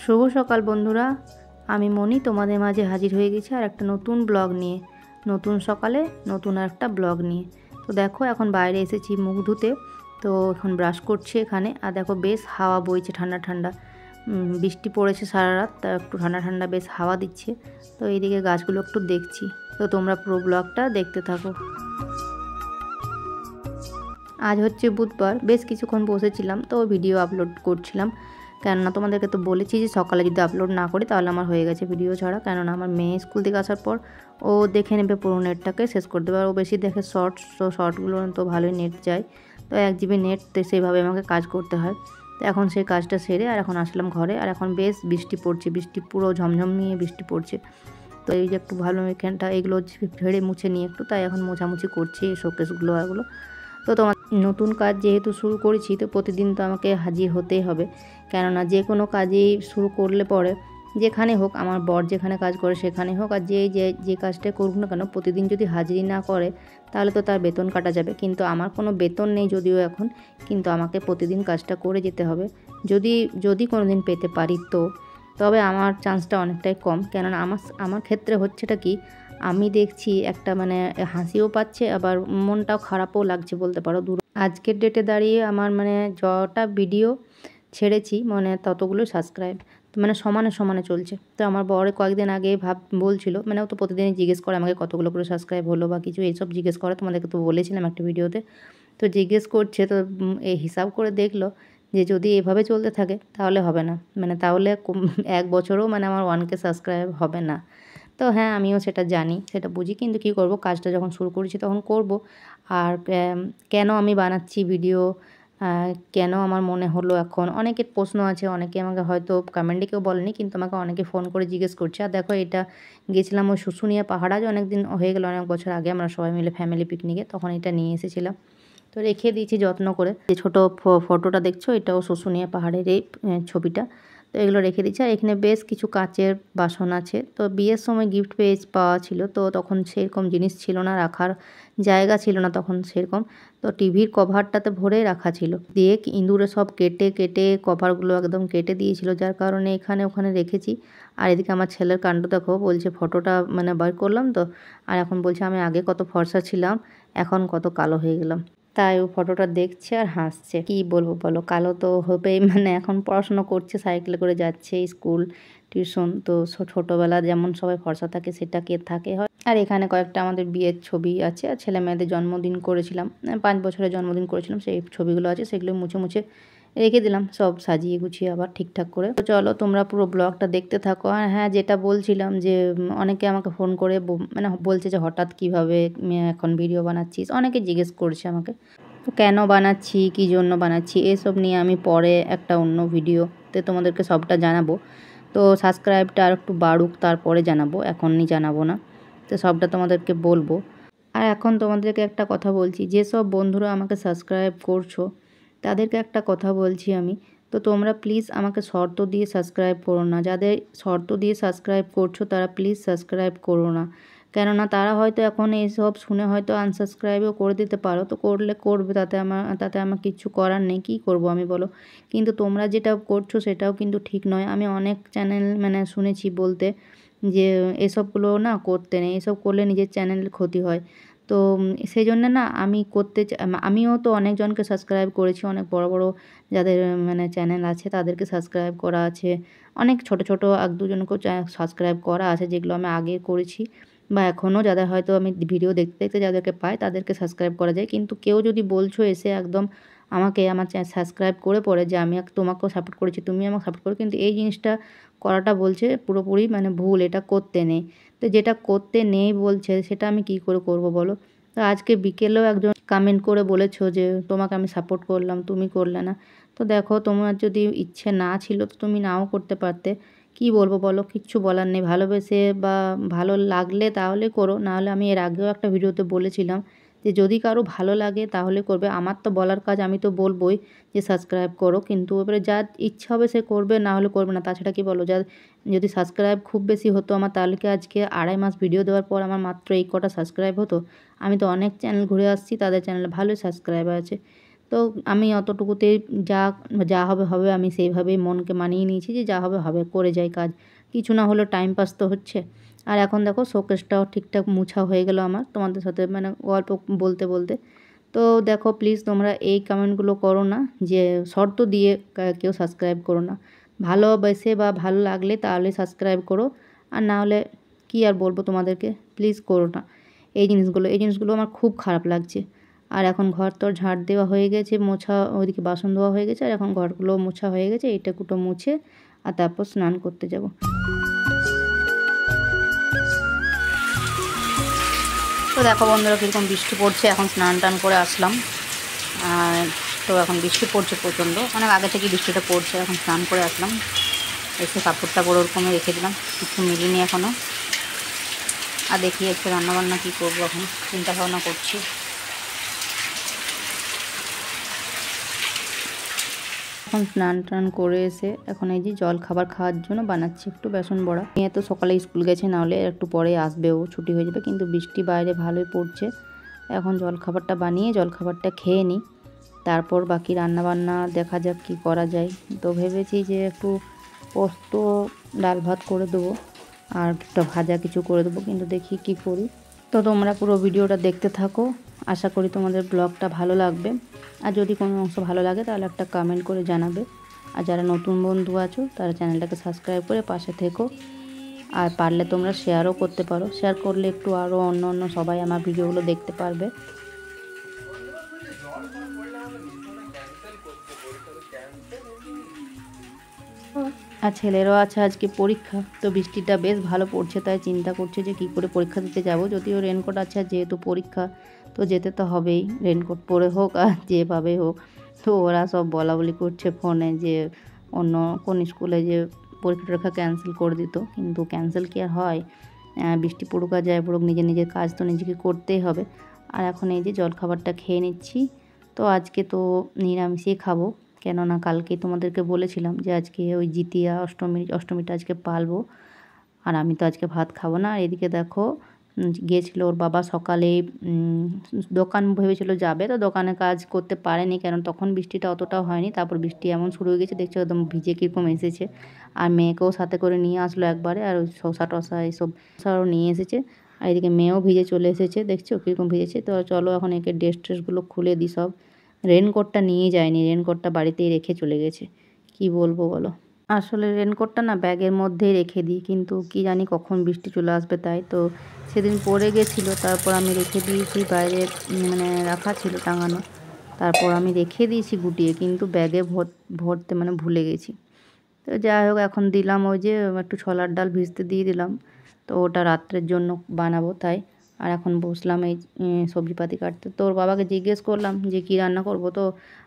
শুভ সকাল বন্ধুরা, আমি মনি তোমাদের মাঝে হাজির হয়ে গেছি আর একটা নতুন ব্লগ নিয়ে। নতুন সকালে নতুন একটা ব্লগ নিয়ে। তো দেখো এখন বাইরে এসেছি মুখ ধুতে। তো এখন ব্রাশ করছি এখানে। আর দেখো বেশ হাওয়া বইছে ঠান্ডা ঠান্ডা। বৃষ্টি পড়েছে সারা রাত, তা একটু ঠান্ডা ঠান্ডা বেশ হাওয়া দিচ্ছে। তো এইদিকে গাছগুলো একটু দেখছি। তো তোমরা পুরো ব্লগটা দেখতে থাকো। আজ হচ্ছে বুধবার, বেশ কিছুক্ষণ বসেছিলাম তো ভিডিও আপলোড করছিলাম। কেননা তোমাদেরকে তো বলেছি যে সকালে যদি আপলোড না করি তাহলে আমার হয়ে গেছে ভিডিও ছাড়া। কেননা আমার মেয়ে স্কুল থেকে আসার পর ও দেখে নেবে পুরো নেটটাকে, শেষ করে দেবে। আর ও বেশি দেখে শর্টস, তো শর্টগুলো তো ভালোই নেট যায়। তো 1 জিবি নেট, তো সেইভাবে আমাকে কাজ করতে হয়। তো এখন সেই কাজটা সেরে আর এখন আসলাম ঘরে। আর এখন বেশ বৃষ্টি পড়ছে, বৃষ্টি পুরো ঝমঝম নিয়ে বৃষ্টি পড়ছে। তো এই যে একটু ভালো এখানটা এগুলো ঝেড়ে মুছে নিয়ে একটু, তাই এখন মোছামুছি করছি এই শোকেসগুলো আরগুলো। তো তোমার নতুন কাজ যেহেতু শুরু করেছি, তো প্রতিদিন তো আমাকে হাজির হতেই হবে। কেননা যে কোনো কাজই শুরু করলে পরে, যেখানে হোক, আমার বর যেখানে কাজ করে সেখানে হোক, আর যে কাজটাই করুক না কেন, প্রতিদিন যদি হাজিরি না করে তাহলে তো তার বেতন কাটা যাবে। কিন্তু আমার কোনো বেতন নেই যদিও এখন, কিন্তু আমাকে প্রতিদিন কাজটা করে যেতে হবে। যদি যদি কোনো দিন পেতে পারি তো, তবে আমার চান্সটা অনেকটাই কম। কেননা আমার ক্ষেত্রে হচ্ছেটা কি, আমি দেখছি একটা মানে হাসিও পাচ্ছে, আবার মনটাও খারাপও লাগছে বলতে পারো। আজকের ডেটে দাঁড়িয়ে আমার মানে যটা ভিডিও ছেড়েছি মানে ততগুলো সাবস্ক্রাইব মানে সমানে সমানে চলছে। তো আমার বর কয়েকদিন আগে বলছিল, মানে ও তো প্রতিদিনই জিজ্ঞেস করে আমাকে কতগুলো করে সাবস্ক্রাইব হলো বা কিছু এইসব জিজ্ঞেস করে, তোমাদেরকে তো বলেছিলাম একটা ভিডিওতে। তো জিজ্ঞেস করছে, তো এই হিসাব করে দেখলো যে যদি এভাবে চলতে থাকে তাহলে হবে না, মানে তাহলে 1 বছরও মানে আমার 1K সাবস্ক্রাইব হবে না। তো হ্যাঁ, আমিও সেটা জানি, সেটা বুঝি, কিন্তু কী করব, কাজটা যখন শুরু করেছি তখন করব। আর কেন আমি বানাচ্ছি ভিডিও, কেন আমার মনে হলো, এখন অনেকের প্রশ্ন আছে, অনেকে আমাকে হয়তো কমেন্টে কেউ বলেনি, কিন্তু আমাকে অনেকে ফোন করে জিজ্ঞেস করছে। আর দেখো এটা গেছিলাম ওই শুশুনিয়া পাহাড়, আজ অনেক দিন হয়ে গেল, অনেক বছর আগে আমরা সবাই মিলে ফ্যামিলি পিকনিকে, তখন এটা নিয়ে এসেছিলাম। তো রেখে দিয়েছি যত্ন করে। যে ছোটো ফটোটা দেখছো, এটাও শুশুনিয়া পাহাড়ের এই ছবিটা। তো এগুলো রেখে দিচ্ছি। আর এখানে বেশ কিছু কাচের বাসন আছে। তো বিয়ের সময় গিফট পাওয়া ছিল, তো তখন সেরকম জিনিস ছিল না, রাখার জায়গা ছিল না তখন সেরকম। তো টিভির কভারটাতে ভরে রাখা ছিল, দিয়ে ইঁদুরে সব কেটে কেটে কভারগুলো একদম কেটে দিয়েছিল, যার কারণে এখানে ওখানে রেখেছি। আর এদিকে আমার ছেলের কাণ্ড দেখো, বলছে ফটোটা মানে বার করলাম তো, আর এখন বলছে আমি আগে কত ফর্সা ছিলাম, এখন কত কালো হয়ে গেলাম। তাই ও ফটোটা দেখছে আর হাসছে। কি বলবো বলো, কালো তো হবেই, মানে এখন পড়াশুনো করছে, সাইকেলে করে যাচ্ছে স্কুল টিউশন। তো ছোটোবেলা যেমন সবাই ফর্সা থাকে সেটা কে থাকে হয়। আর এখানে কয়েকটা আমাদের বিয়ের ছবি আছে, আর ছেলে মেয়েদের জন্মদিন করেছিলাম, 5 বছরের জন্মদিন করেছিলাম, সেই ছবিগুলো আছে, সেগুলো মুছে মুছে রেখে দিলাম, সব সাজিয়ে গুছিয়ে আবার ঠিকঠাক করে। তো চলো তোমরা পুরো ব্লগটা দেখতে থাকো। আর হ্যাঁ, যেটা বলছিলাম যে অনেকে আমাকে ফোন করে মানে বলছে যে হঠাৎ কীভাবে এখন ভিডিও বানাচ্ছিস, অনেকে জিজ্ঞেস করছে আমাকে। তো কেন বানাচ্ছি, কী জন্য বানাচ্ছি, এসব নিয়ে আমি পরে একটা অন্য ভিডিওতে তোমাদেরকে সবটা জানাবো। তো সাবস্ক্রাইবটা আর একটু বাড়ুক, তারপরে জানাবো, এখনই জানাবো না। তো সবটা তোমাদেরকে বলবো। আর এখন তোমাদেরকে একটা কথা বলছি, যেসব বন্ধুরা আমাকে সাবস্ক্রাইব করছো তাদেরকে একটা কথা বলছি আমি, তো তোমরা প্লিজ আমাকে শর্ত দিয়ে সাবস্ক্রাইব করো না। যাদের শর্ত দিয়ে সাবস্ক্রাইব করছো তারা প্লিজ সাবস্ক্রাইব করো না। কেননা তারা হয়তো এখন এইসব শুনে হয়তো আনসাবস্ক্রাইবও করে দিতে পারো, তো করলে করবে, তাতে আমার কিচ্ছু করার নেই, কী করবো আমি বলো। কিন্তু তোমরা যেটা করছো সেটাও কিন্তু ঠিক নয়। আমি অনেক চ্যানেল মানে শুনেছি বলতে যে এসবগুলো না করতে নেই, এসব করলে নিজের চ্যানেলের ক্ষতি হয়। তো সেই জন্যে না আমি আমিও তো অনেকজনকে সাবস্ক্রাইব করেছি, অনেক বড় বড় যাদের মানে চ্যানেল আছে তাদেরকে সাবস্ক্রাইব করা আছে। অনেক ছোট ছোট 1-2 জনকেও সাবস্ক্রাইব করা আছে, যেগুলো আমি আগে করেছি বা এখনও যাদের হয়তো আমি ভিডিও দেখতে দেখতে যাদেরকে পাই তাদেরকে সাবস্ক্রাইব করা যায়। কিন্তু কেউ যদি বলছো এসে একদম আমাকে আমার সাবস্ক্রাইব করে পরে যে আমি তোমাকেও সাপোর্ট করেছি, তুমি আমাকে সাপোর্ট করো, কিন্তু এই জিনিসটা করাটা বলছে পুরোপুরি মানে ভুল, এটা করতে নেই। তো যেটা করতে নেই বলছে সেটা আমি কি করে করব বলো। তো আজকে বিকেলেও একজন কমেন্ট করে বলেছো যে তোমাকে আমি সাপোর্ট করলাম, তুমি করলে না। তো দেখো, তোমার যদি ইচ্ছে না ছিল তো তুমি নাও করতে পারতে। কি বলবো বলো, কিচ্ছু বলার নেই। ভালোবেসে বা ভালো লাগলে তাহলে করো, নাহলে আমি এর আগেও একটা ভিডিওতে বলেছিলাম যে যদি কারো ভালো লাগে তাহলে করবে। আমার তো বলার কাজ, আমি তো বলবোই যে সাবস্ক্রাইব করো, কিন্তু এবারে যার ইচ্ছা হবে সে করবে, না হলে করবে না। তাছাড়া কি বলো, যদি সাবস্ক্রাইব খুব বেশি হতো আমার, তাহলে কি আজকে 2.5 মাস ভিডিও দেওয়ার পর আমার মাত্র এই কটা সাবস্ক্রাইব হতো? আমি তো অনেক চ্যানেল ঘুরে আসছি, তাদের চ্যানেলে ভালোই সাবস্ক্রাইবার আছে। তো আমি অতটুকুতে যা যা হবে হবে, আমি সেইভাবেই মনকে মানিয়ে নিয়েছি যে যা হবে হবে, করে যাই কাজ, কিছু না হলেও টাইম পাস তো হচ্ছে। আর এখন দেখো শোকেসটাও ঠিকঠাক মুছা হয়ে গেল আমার, তোমাদের সাথে মানে গল্প বলতে বলতে। তো দেখো প্লিজ তোমরা এই কমেন্টগুলো করো না যে শর্ত দিয়ে কেউ সাবস্ক্রাইব করো না, ভালোবেসে বা ভালো লাগলে তাহলে সাবস্ক্রাইব করো, আর না হলে কী আর বলবো তোমাদেরকে, প্লিজ করো না এই জিনিসগুলো আমার খুব খারাপ লাগছে। আর এখন ঘর তোর ঝাড় দেওয়া হয়ে গেছে, মোছা, ওইদিকে বাসন ধোয়া হয়ে গেছে, আর এখন ঘরগুলো মোছা হয়ে গেছে, এইটা কুটো মুছে আর তারপর স্নান করতে যাব। তো দেখো বন্ধুরা কীরকম বৃষ্টি পড়ছে, এখন স্নান টান করে আসলাম। আর তো এখন বৃষ্টি পড়ছে প্রচণ্ড, অনেক আগে থেকে বৃষ্টিটা পড়ছে, এখন স্নান করে আসলাম, এসে কাপড় টাপড় ওরকমই রেখে দিলাম, কিছু মিলিনি এখনও। আর দেখি একটু রান্নাবান্না কী করবো, এখন চিন্তা ভাবনা করছি। এখন স্নান টান করে এসে এখন এই যে জল খাবার খাওয়ার জন্য বানাচ্ছি একটু বেসন বড়া। মেয়ে তো সকালে স্কুল গেছে, নাহলে একটু পরে আসবেও, ছুটি হয়ে যাবে, কিন্তু বৃষ্টি বাইরে ভালোই পড়ছে। এখন জল খাবারটা বানিয়ে জল খাবারটা খেয়ে নিই, তারপর বাকি রান্নাবান্না দেখা যাক কি করা যায়। তো ভেবেছি যে একটু পোস্ত ডাল ভাত করে দেবো আর একটা ভাজা কিছু করে দেবো, কিন্তু দেখি কি করি। তো তোমরা পুরো ভিডিওটা দেখতে থাকো, আশা করি তোমাদের ব্লগটা ভালো লাগবে। আর যদি কোনো অংশ ভালো লাগে তাহলে একটা কমেন্ট করে জানাবে। আর যারা নতুন বন্ধু আছো তারা চ্যানেলটাকে সাবস্ক্রাইব করে পাশে থেকো। আর পারলে তোমরা শেয়ারও করতে পারো, শেয়ার করলে একটু আরও অন্য সবাই আমার ভিডিওগুলো দেখতে পারবে। আর ছেলেরও আছে আজকে পরীক্ষা, তো বৃষ্টিটা বেশ ভালো পড়ছে, তাই চিন্তা করছে যে কী করে পরীক্ষা দিতে যাব। যদিও রেনকোট আছে, আর যেহেতু পরীক্ষা তো যেতে তো হবেই, রেনকোট পরে হোক আর যেভাবে হোক। তো ওরা সব বলা বলি করছে ফোনে যে অন্য কোন স্কুলে যে পরীক্ষা টরীক্ষা ক্যান্সেল করে দিত, কিন্তু ক্যান্সেল কি আর হয়, বৃষ্টি পড়ুক আর যায় পড়ুক, নিজের কাজ তো নিজেকে করতেই হবে। আর এখন এই যে জলখাবারটা খেয়ে নিচ্ছি। তো আজকে তো নিরামিষই খাবো, কেননা কালকে তোমাদেরকে বলেছিলাম যে আজকে ওই জিতিয়া অষ্টমীটা আজকে পালবো, আর আমি তো আজকে ভাত খাবো না। আর এদিকে দেখো গিয়েছিল ওর বাবা সকালে, দোকান ভেবেছিল যাবে, তো দোকানে কাজ করতে পারেনি, কারণ তখন বৃষ্টিটা অতটাও হয়নি, তারপর বৃষ্টি এমন শুরু হয়ে গেছে, দেখছো একদম ভিজে কীরকম এসেছে। আর মেয়েকেও সাথে করে নিয়ে আসলো একবারে, আর ওই শসা টসা এইসব আরও নিয়ে এসেছে। আর এদিকে মেয়েও ভিজে চলে এসেছে, দেখছো কীরকম ভিজেছে। তো চলো এখন একে ড্রেসগুলো খুলে দিই সব। রেনকোটটা নিয়ে যায়নি, রেনকোটটা বাড়িতেই রেখে চলে গেছে, কি বলবো বলো। আসলে রেনকোটটা না ব্যাগের মধ্যেই রেখে দিই, কিন্তু কি জানি কখন বৃষ্টি চলে আসবে, তাই তো সেদিন পড়ে গেছিলো, তারপর আমি রেখে দিয়েছি বাইরে, মানে রাখা ছিল টাঙানো, তারপর আমি রেখে দিয়েছি গুটিয়ে, কিন্তু ব্যাগে ভরতে মানে ভুলে গেছি। তো যাই হোক এখন দিলাম, ওই যে একটু ছোলার ডাল ভিজতে দিয়ে দিলাম, তো ওটা রাত্রের জন্য বানাবো তাই। আর এখন বসলাম এই সবজিপাতি কাটতে। তো ওর বাবাকে জিজ্ঞেস করলাম যে কী রান্না করব, তো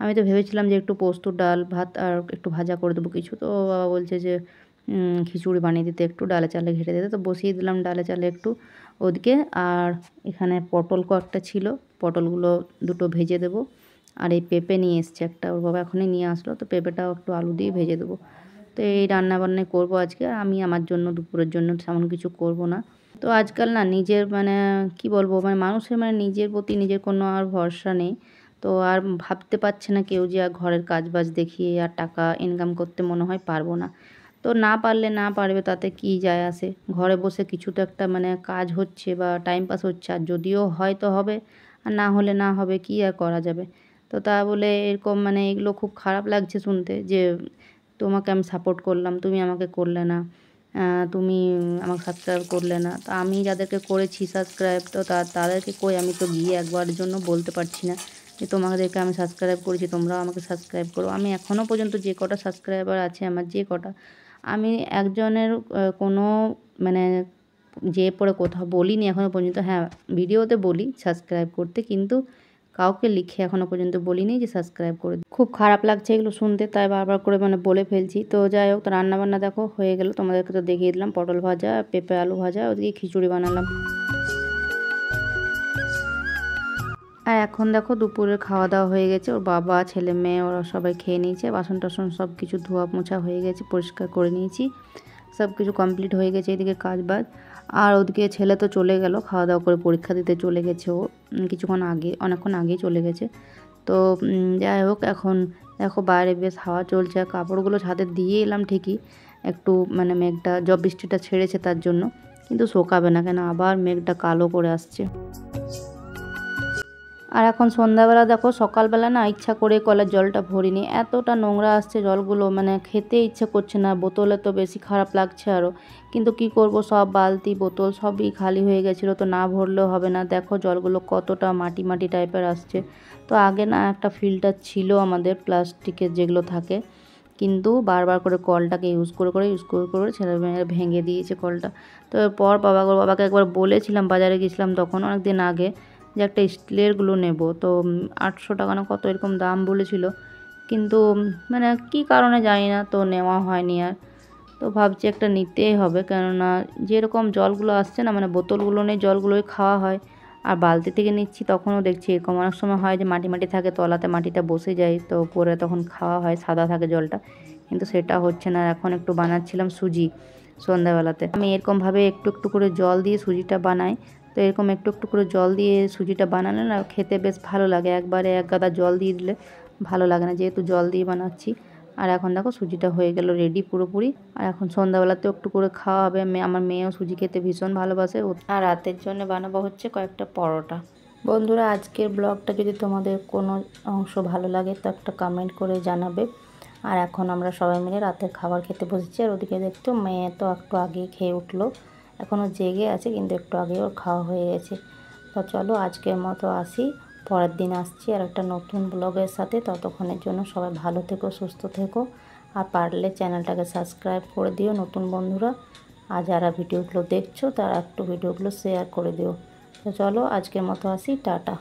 আমি তো ভেবেছিলাম যে একটু পোস্ত ডাল ভাত আর একটু ভাজা করে দেবো কিছু, তো বাবা বলছে যে খিচুড়ি বানিয়ে দিতে, একটু ডালে চালে ঘেটে দিতে, তো বসিয়ে দিলাম ডালে চালে একটু ওদিকে। আর এখানে পটল কয়েকটা ছিল, পটলগুলো দুটো ভেজে দেবো। আর এই পেঁপে নিয়ে এসছে একটা, ওর বাবা এখনই নিয়ে আসলো, তো পেঁপেটাও একটু আলু দিয়ে ভেজে দেবো। তো এই রান্নাবান্নাই করবো আজকে, আমি আমার জন্য দুপুরের জন্য তেমন কিছু করব না। তো আজকাল না নিজের মানে কি বলবো, মানে মানুষের মানে নিজের প্রতি নিজের কোনো আর ভরসা নেই। তো আর ভাবতে পারছে না কেউ যে আর ঘরের কাজবাজ দেখিয়ে আর টাকা ইনকাম করতে মনে হয় পারবো না। তো না পারলে না পারবে, তাতে কি যায় আসে, ঘরে বসে কিছু তো একটা মানে কাজ হচ্ছে বা টাইম পাস হচ্ছে, আর যদিও হয় তো হবে, আর না হলে না হবে, কি আর করা যাবে। তো তা বলে এরকম মানে এগুলো খুব খারাপ লাগছে শুনতে, যে তোমাকে আমি সাপোর্ট করলাম, তুমি আমাকে করলে না, তুমি আমাকে সাবস্ক্রাইব করলে না। তো আমি যাদেরকে করেছি সাবস্ক্রাইব, তো তাদেরকে কই, আমি তো গিয়ে একবারের জন্য বলতে পারছি না যে তোমাদেরকে আমি সাবস্ক্রাইব করেছি, তোমরাও আমাকে সাবস্ক্রাইব করো। আমি এখনও পর্যন্ত যে কটা সাবস্ক্রাইবার আছে আমার, যে কটা, আমি একজনের কোনো মানে যেয়ে পড়ে কোথাও বলিনি এখনও পর্যন্ত। হ্যাঁ, ভিডিওতে বলি সাবস্ক্রাইব করতে, কিন্তু কাউকে লিখে এখনও পর্যন্ত বলিনি যে সাবস্ক্রাইব করে। খুব খারাপ লাগছে এগুলো শুনতে, তাই বারবার করে মানে বলে ফেলছি। তো যাই হোক, তো রান্নাবান্না দেখো হয়ে গেল, তোমাদেরকে তো দেখিয়ে দিলাম, পটল ভাজা, পেঁপে আলু ভাজা, ওদিকে খিচুড়ি বানালাম। আর এখন দেখো দুপুরের খাওয়া দাওয়া হয়ে গেছে, ওর বাবা ছেলে মেয়ে ওরা সবাই খেয়ে নিয়েছে, বাসন টাসন সব কিছু ধোয়া মোছা হয়ে গেছে, পরিষ্কার করে নিয়েছি, সব কিছু কমপ্লিট হয়ে গেছে এদিকে কাজ বাজ। আর ওদিকে ছেলে তো চলে গেল খাওয়া দাওয়া করে, পরীক্ষা দিতে চলে গেছে ও কিছুক্ষণ আগে, অনেকক্ষণ আগেই চলে গেছে। তো যাই হোক, এখন দেখো বাইরে বেশ হাওয়া চলছে। কাপড়গুলো ছাদে দিয়ে এলাম ঠিকই, একটু মানে মেঘটা বৃষ্টিটা ছেড়েছে তার জন্য, কিন্তু শোকাবে না, কেন আবার মেঘটা কালো করে আসছে। আর এখন সন্ধ্যাবেলা দেখো, সকালবেলা না ইচ্ছা করে কলের জলটা ভরিনি, এতটা নোংরা আসছে জলগুলো, মানে খেতে ইচ্ছে করছে না। বোতলে তো বেশি খারাপ লাগছে আরও, কিন্তু কি করব, সব বালতি বোতল সবই খালি হয়ে গেছিলো, তো না ভরলেও হবে না। দেখো জলগুলো কতটা মাটি মাটি টাইপের আসছে। তো আগে না একটা ফিল্টার ছিল আমাদের, প্লাস্টিকের যেগুলো থাকে, কিন্তু বারবার করে কলটাকে ইউজ করে ছেলে মেয়েরা ভেঙে দিয়েছে কলটা। তো এরপর বাবাকে একবার বলেছিলাম, বাজারে গেছিলাম তখন অনেক দিন আগে, যে একটা স্টিলেরগুলো নেব। তো 800 টাকা না কত এরকম দাম বলেছিল, কিন্তু মানে কি কারণে জানি না, তো নেওয়া হয়নি আর। তো ভাবছি একটা নিতেই হবে, কেননা যেরকম জলগুলো আসছে না, মানে বোতলগুলো নেই, জলগুলোই খাওয়া হয়। আর বালতি থেকে নিচ্ছি তখনও দেখছি এরকম অনেক সময় হয় যে মাটি মাটি থাকে, তলাতে মাটিটা বসে যায়, তো পরে তখন খাওয়া হয়, সাদা থাকে জলটা, কিন্তু সেটা হচ্ছে না। এখন একটু বানাচ্ছিলাম সুজি সন্ধ্যাবেলাতে। আমি এরকমভাবে একটু একটু করে জল দিয়ে সুজিটা বানাই। তো এরকম একটু একটু করে জল দিয়ে সুজিটা বানালে না খেতে বেশ ভালো লাগে, একবারে এক গাদা জল দিয়ে দিলে ভালো লাগে না, যেহেতু জল দিয়ে বানাচ্ছি। আর এখন দেখো সুজিটা হয়ে গেল রেডি পুরোপুরি। আর এখন সন্ধ্যাবেলাতেও একটু করে খাওয়া হবে। আমার মেয়েও সুজি খেতে ভীষণ ভালোবাসে। আর রাতের জন্য বানাবো হচ্ছে কয়েকটা পরোটা। বন্ধুরা, আজকের ব্লগটা যদি তোমাদের কোনো অংশ ভালো লাগে তো একটা কমেন্ট করে জানাবে। আর এখন আমরা সবাই মিলে রাতের খাবার খেতে বসেছি। আর ওদিকে দেখতো মেয়ে তো একটু আগেই খেয়ে উঠলো, এখনও জেগে আছে, কিন্তু একটু আগে ওর খাওয়া হয়ে গেছে। তো চলো আজকের মতো আসি, পরের দিন আসছি আর একটা নতুন ব্লগের সাথে। ততক্ষণের জন্য সবাই ভালো থেকো, সুস্থ থেকো, আর পারলে চ্যানেলটাকে সাবস্ক্রাইব করে দিও নতুন বন্ধুরা। আর যারা ভিডিওগুলো দেখছো তারা একটু ভিডিওগুলো শেয়ার করে দিও। তো চলো আজকের মতো আসি, টাটা।